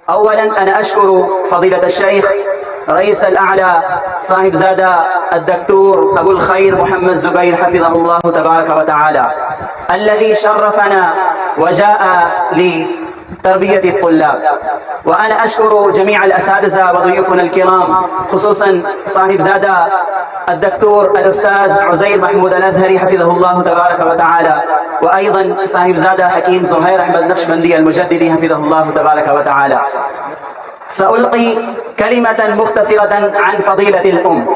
اولا انا اشكر فضيلة الشيخ رئيس الأعلى صاحب زادة الدكتور أبو الخير محمد زبير حفظه الله تبارك وتعالى الذي شرفنا وجاء لتربية الطلاب. وأنا أشكر جميع الأساتذة وضيوفنا الكرام خصوصا صاحب زادة الدكتور الأستاذ عزير محمود الأزهري حفظه الله تبارك وتعالى، وأيضا صاحب زادة حكيم زهير أحمد نقشبندي المجددي حفظه الله تبارك وتعالى. سألقي كلمة مختصرة عن فضيلة الأم.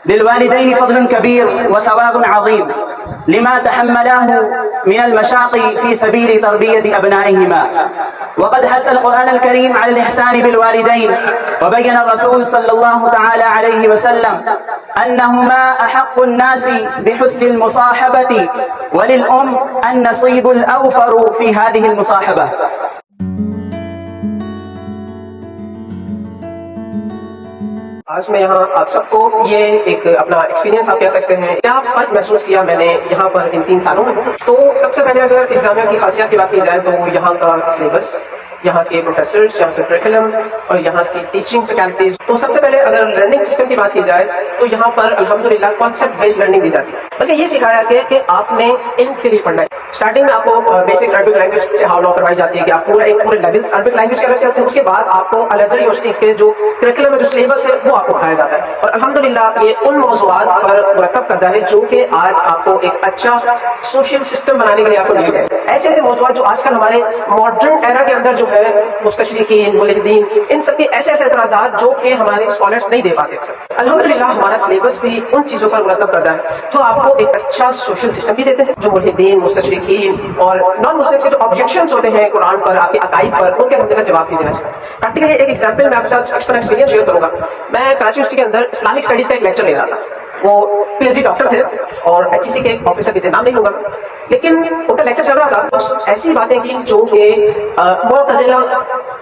للوالدين فضل كبير وثواب عظيم لما تحملاه من المشاق في سبيل تربية أبنائهما، وقد حث القرآن الكريم على الإحسان بالوالدين، وبين الرسول صلى الله تعالى عليه وسلم أنهما أحق الناس بحسن المصاحبة، وللأم النصيب الأوفر في هذه المصاحبة. آج میں یہاں آپ سب کو یہ ایک اپنا ایکسپیرینس آپ کہہ سکتے ہیں کیا فرق محسوس کیا میں نے یہاں پر ان 3 سالوں میں. تو سب سے پہلے اگر انتظامیہ کی خاصیت کی بات کی جائے تو یہاں کا سلیبس، یہاں کے پروفیسرز، یہاں کے کریکولم اور یہاں کی ٹیچنگ فیکلٹیز. تو سب سے پہلے اگر لرننگ سسٹم کی بات کی جائے تو یہاں پر الحمدللہ کانسیپٹ بیسڈ لرننگ دی جاتی ہے، بلکہ یہ سکھایا گیا کہ آپ نے ان کے لیے پڑھنا ہے. اسٹارٹنگ میں آپ کو بیسک عربک لینگویج سے ہاؤ کروائی جاتی ہے کہ آپ پورے لیولس عربک لینگویج کے چلتے ہیں. اس کے بعد آپ کو الازہر یونیورسٹی کے جو کریکولم ہے، جو سلیبس ہے، وہ آپ کو پڑھایا جاتا ہے. اور الحمدللہ یہ ان موضوعات پر مرتب کرتا ہے جو کہ آج آپ کو ایک اچھا سوشل سسٹم بنانے کے لیے آپ کو نیڈ ہے. ایسے ایسے موضوعات جو آج کل ہمارے ماڈرن ایرا کے اندر جو ہے مستشرقین، ملحدین، ان سب کے ایسے ایسے اعتراضات جو کہ ہمارے اسکالرز نہیں دے پاتے. الحمدللہ ہمارا سلیبس بھی ان چیزوں پر مرتب کرتا ہے جو آپ کو ایک اچھا سوشل سسٹم بھی دیتے ہیں. جو ملحدین، مستشرقین اور نان مسلم کے جو آبجیکشنز ہوتے ہیں قرآن پر، آپ کے عقائد پر، ان کے الحمدللہ جواب بھی دینا چاہتے ہیں. پریکٹیکلی ایک ایگزامپل میں آپ کے ساتھ ایکسپیرینس شیئر کروں گا. میں کراچی یونیورسٹی کے اندر اسلامک اسٹڈیز کا ایک لیکچر لے رہا تھا. وہ پی ایچ ڈی ڈاکٹر تھے اور ایچ ای سی کے ایک آفیسر بھی تھے، نام نہیں لوں گا، لیکن ان کا لیکچر چل رہا تھا. کچھ ایسی باتیں کی جو کہ معتزلہ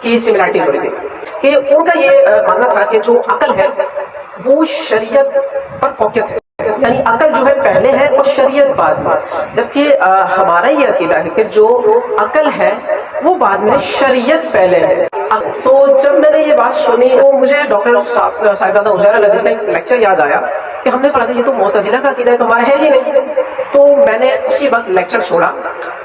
کی سملیرٹی ہو رہی تھی کہ ان کا یہ ماننا تھا کہ جو عقل ہے وہ شریعت پر فوقیت ہے، یعنی عقل جو ہے پہلے ہے اور شریعت بعد میں، جبکہ ہمارا یہ عقیدہ ہے کہ جو عقل ہے وہ بعد میں، شریعت پہلے ہے. تو جب میں نے یہ بات سنی تو مجھے ڈاکٹر صاحبزادہ عزیر الازہری کا ایک لیکچر یاد آیا کہ ہم نے پڑھا تھا یہ تو معتزلہ کا عقیدہ ہے، تو ہمارا ہے ہی نہیں. تو میں نے اسی وقت لیکچر چھوڑا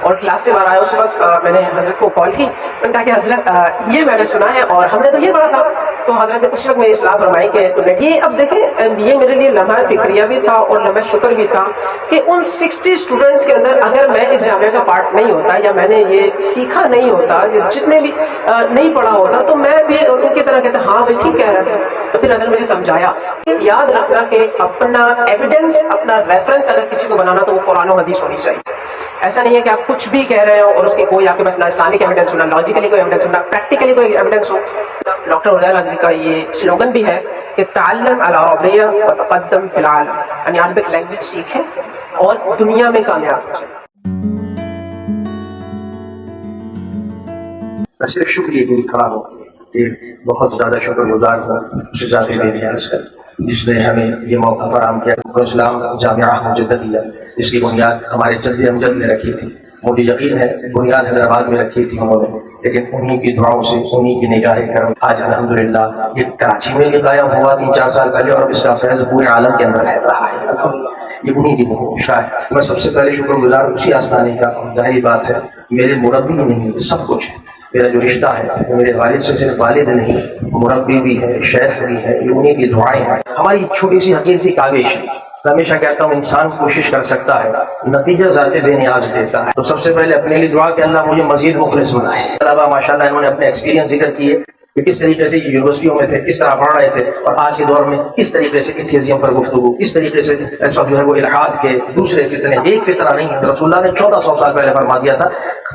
اور کلاس سے باہر آیا. اس وقت میں نے حضرت کو کال کی، میں نے کہا کہ حضرت یہ میں نے سنا ہے اور ہم نے تو یہ پڑھا تھا. تو حضرت نے اس وقت میری اصلاح فرمائی کہ تم نے یہ اب دیکھیں یہ میرے لیے لمحہ فکریہ بھی تھا اور لمحہ شکر بھی تھا کہ ان 60 اسٹوڈنٹس کے اندر اگر میں اس جامعہ کا پارٹ نہیں ہوتا یا میں نے یہ سیکھا نہیں ہوتا، جتنے بھی نہیں پڑھا ہوتا، تو میں بھی ان کی طرح کہتا ہاں بھائی ٹھیک کہہ رہا تھا. تو پھر حضرت مجھے سمجھایا یاد رکھنا کہ اپنا ایویڈنس، اپنا ریفرنس اگر کسی کو بنانا تو وہ قرآن و حدیث ہونی چاہیے. ایسا نہیں ہے کہ آپ کچھ بھی کہہ رہے ہو اور اس کی کوئی آپ کے پاس نہ اسلامک ایویڈنس ہو، نہ لاجیکلی کوئی ایویڈنس ہو، نہ پریکٹیکلی کوئی ایویڈنس ہو. ڈاکٹر عزیر الازہری کا یہ سلوگن بھی ہے کہ تعلم العربیہ وتقدم فی العالم، یعنی عربک لینگویج سیکھیں اور دنیا میں کامیاب ہو جائیں. میں صرف شکریہ کے لیے کھڑا ہوں کہ بہت زیادہ شکر گزار ہوں شجاعت ریاض کا جس نے ہمیں یہ موقع فراہم کیا. اسلام جامعہ مجددیہ اس کی بنیاد ہمارے جد امجد نے رکھی تھی. مجھے یقین ہے بنیاد حیدرآباد میں رکھی تھی انہوں نے، لیکن انہی کی دعاؤں سے، انہی کی نگاہ کرم آج الحمدللہ یہ کراچی میں یہ قائم ہوا 3-4 سال پہلے اور اس کا فیض پورے عالم کے اندر پھیل رہا ہے. یہ انہی کی کوشش ہے. میں سب سے پہلے شکر گزار اسی آستانے کا. ظاہری بات ہے میرے مربی نہیں سب کچھ ہے. میرا جو رشتہ ہے میرے والد سے صرف والد نہیں، مربی بھی ہے، شیخ بھی ہے. یہ انہی کی دعائیں ہیں. ہماری چھوٹی سی حقیر سی کاوش ہے. میں ہمیشہ کہتا ہوں انسان کوشش کر سکتا ہے، نتیجہ ذات بے نیاز دیتا ہے. تو سب سے پہلے اپنے لیے دعا کہ اللہ مجھے مزید مخلص بنائے. طلبا ماشاءاللہ انہوں نے اپنے ایکسپیرینس ذکر کیے کہ کس طریقے سے یونیورسٹیوں میں تھے، کس طرح پڑھ رہے تھے، اور آج کے دور میں کس طریقے سے اتھیزم پر گفتگو، کس طریقے سے اس وقت جو ہے وہ الحاد کے دوسرے فتنے. ایک فتنہ نہیں، رسول اللہ نے 1400 سال پہلے فرما دیا تھا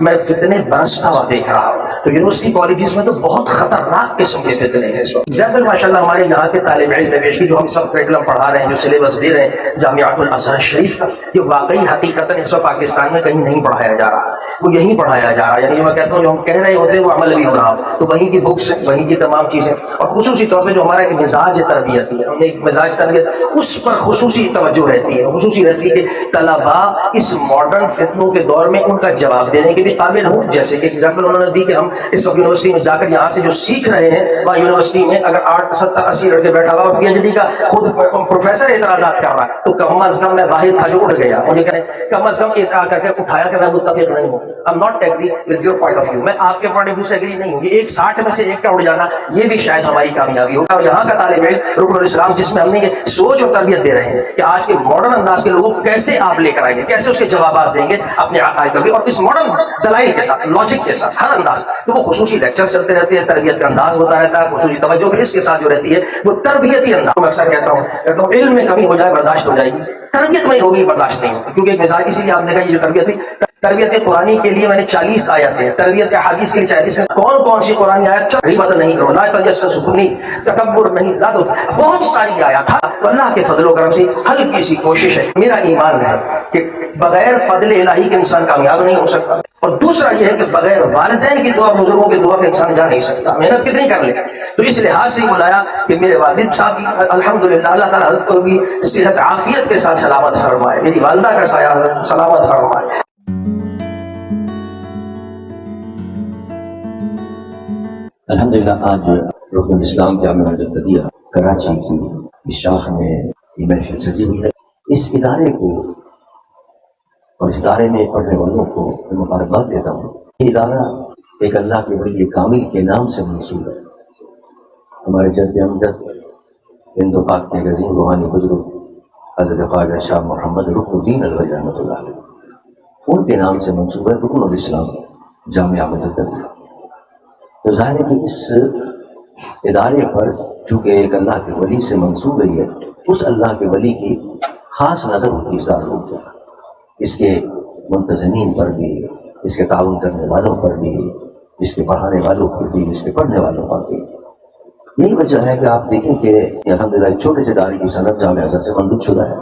میں فتنے برستا ہوا دیکھ رہا ہوں. تو یونیورسٹی کالجز میں تو بہت خطرناک قسم کے فتنے ہیں اس وقت. ایگزامپل ماشاءاللہ ہمارے یہاں کے طالب علم پیش کی جو ہم سب کریکولم پڑھا رہے ہیں، جو سلیبس دے رہے ہیں جامعۃ الازہر شریف کا، یہ واقعی حقیقتاً اس وقت پاکستان میں کہیں نہیں پڑھایا جا رہا. وہ یہیں پڑھایا جا رہا ہے. یعنی جو میں کہتا ہوں جو ہم کہہ رہے ہوتے ہیں وہ عمل بھی ہو رہا ہو. تو وہیں کی بکس ہیں, وہیں کی تمام چیزیں, اور خصوصی طور پہ جو ہمارا ایک مزاج تربیتی ہے, ہم نے ایک مزاج تربیت, اس پر خصوصی توجہ رہتی ہے, خصوصی رہتی ہے کہ طلبا اس ماڈرن فتنوں کے دور میں ان کا جواب دینے کے بھی قابل ہوں. جیسے کہ ایگزامپل انہوں نے دی کہ ہم اس وقت یونیورسٹی میں جا کر یہاں سے جو سیکھ رہے ہیں, وہاں یونیورسٹی میں اگر 8-70-80 لڑکے بیٹھا ہوا اور پی ایچ ڈی کا خود پروفیسر اعتراضات کر رہا ہے, تو کم از کم میں واحد تھا جو اٹھ گیا. مجھے کہنے کم از کم اعتراض کر کے اٹھایا کہ میں متفق نہیں ہوں, I'm not agree with your point of view, میں آپ کے پوائنٹ آف ویو سے اگری نہیں ہوں. یہ 60 میں سے ایک کا اٹھ جانا, یہ بھی شاید ہماری کامیابی ہوگا. اور یہاں کا طالب علم رکن الاسلام جس میں ہم نے یہ سوچ اور تربیت دے رہے ہیں کہ آج کے ماڈرن انداز کے لوگوں کو کیسے آپ لے کر آئیں گے, کیسے اس کے جوابات دیں گے اپنے عقائد پر بھی, اور اس ماڈرن دلائل کے ساتھ, لاجک کے ساتھ, ہر انداز. تو وہ خصوصی لیکچرز چلتے رہتے ہیں, تربیت کا انداز ہوتا رہتا ہے, خصوصی توجہ بھی اس کے ساتھ جو رہتی ہے وہ تربیتی انداز. میں اکثر کہتا ہوں علم میں کمی ہو جائے برداشت ہو جائے گی, تربیت میں ہوگی برداشت نہیں ہوگی. کیونکہ مثال اسی لیے آپ نے کہا یہ جو تربیت ہوئی, تربیت قرآنی کے لیے میں نے 40 آیتیں, تربیت حدیث کے لیے 40 میں کون سی قرآنی آیت, غیبت نہیں کرو, لا تجسسوا نہیں, تکبر نہیں, لا تو بہت ساری آیات. تو اللہ کے فضل و کرم سے ہلکی سی کوشش ہے. میرا ایمان ہے کہ بغیر فضل الہی کے انسان کامیاب نہیں ہو سکتا, اور دوسرا یہ ہے کہ بغیر والدین کی دعا, بزرگوں کی دعا کے انسان جا نہیں سکتا, محنت کتنی کر لے. تو اس لحاظ سے بلایا کہ میرے والد صاحب کی الحمدللہ اللہ تعالیٰ حضرت کو بھی صحت عافیت کے ساتھ سلامت فرمائے, میری والدہ کا سایہ سلامت فرمائے. الحمدللہ آج رکن الاسلام جامعہ مجددیہ کراچی کی اس شاخ میں یہ محفل سجی ہوئی ہے. اس ادارے کو اور اس ادارے میں پڑھنے والوں کو میں مبارکباد دیتا ہوں. یہ ادارہ ایک اللہ کے ولی کامل کے نام سے منسوب ہے. ہمارے جد امجد ہند و پاک کے عظیم روحانی بزرگ حضرت خواجہ شاہ محمد رکن الدین الولی رحمۃ اللہ علیہ, ان کے نام سے منسوب ہے رکن الاسلام جامعہ مجددیہ. تو ظاہر ہے کہ اس ادارے پر چونکہ ایک اللہ کے ولی سے منسوب ہے, اس اللہ کے ولی کی خاص نظر ہوتی ہے لوگوں پر, اس کے منتظمین پر بھی, اس کے تعاون کرنے والوں پر بھی, اس کے پڑھانے والوں پر بھی, اس کے پڑھنے والوں پر بھی. یہی وجہ ہے کہ آپ دیکھیں کہ الحمدللہ ایک چھوٹے سے ادارے کی صنعت جامعہ ازہر سے منسوب شدہ ہے,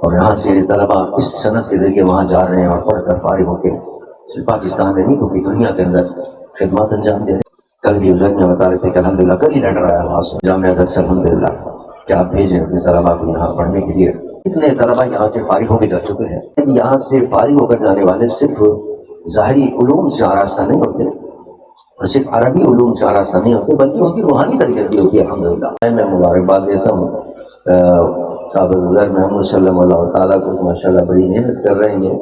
اور یہاں سے طلبا اس صنعت کے ذریعے وہاں جا رہے ہیں اور پڑھ کر فارغ ہو کے صرف پاکستان میں نہیں پوری دنیا کے اندر خدمات انجام دے رہے ہیں. کل بھی ازہر میں بتا رہے تھے کہ الحمدللہ کل ہی لیٹر آیا وہاں سے جامعہ ازہر سے الحمدللہ کہ آپ بھیجیں اپنے طلبا کو یہاں پڑھنے کے لیے. اتنے طلبا یہاں سے فارغ ہو کے جا چکے ہیں. یہاں سے فارغ ہو کر جانے والے صرف ظاہری علوم سے آراستہ نہیں ہوتے, اور صرف عربی علوم سے آراستہ نہیں ہوتے, بلکہ ان کی روحانی تربیت بھی ہوتی ہے. الحمدللہ میں مبارکباد دیتا ہوں صاحب ازہر محمود صلی اللہ تعالیٰ کو, ماشاءاللہ بڑی محنت کر رہے ہیں,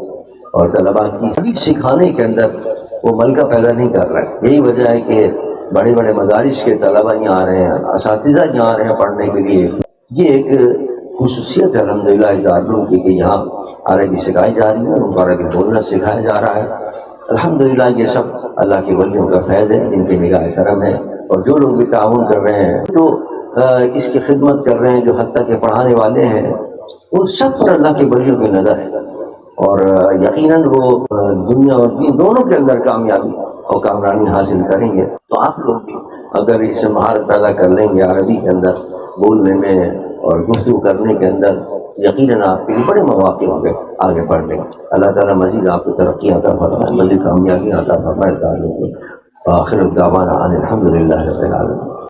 اور طلبا کی سبھی سکھانے کے اندر وہ ملکہ پیدا نہیں کر رہا ہے. یہی وجہ ہے کہ بڑے بڑے مدارس کے طلبا یہاں آ رہے ہیں, اساتذہ یہاں آ رہے ہیں پڑھنے کے لیے. یہ ایک خصوصیت ہے الحمدللہ اداروں کی کہ یہاں عربی سکھائی جا رہی ہے, ان کو عربی بولنا سکھایا جا رہا ہے. الحمدللہ یہ سب اللہ کے ولیوں کا فیض ہے, جن کی نگاہ کرم ہے. اور جو لوگ بھی تعاون کر رہے ہیں, جو اس کی خدمت کر رہے ہیں, جو حتیٰ کے پڑھانے والے ہیں, ان سب پر اللہ کے ولیوں کی نظر ہے. اور یقیناً وہ دنیا اور دین دونوں کے اندر کامیابی اور کامرانی حاصل کریں گے. تو آپ لوگ بھی اگر اسے مہارت پیدا کر لیں گے عربی کے اندر بولنے میں اور گفتگو کرنے کے اندر, یقیناً آپ کے لیے بڑے مواقع ہوں گے آگے بڑھنے. اللہ تعالیٰ مزید آپ کو ترقی عطا فرمائے, مزید کامیابی عطا فرمائے. آخر دعوانا ان الحمدللہ رب العالمین.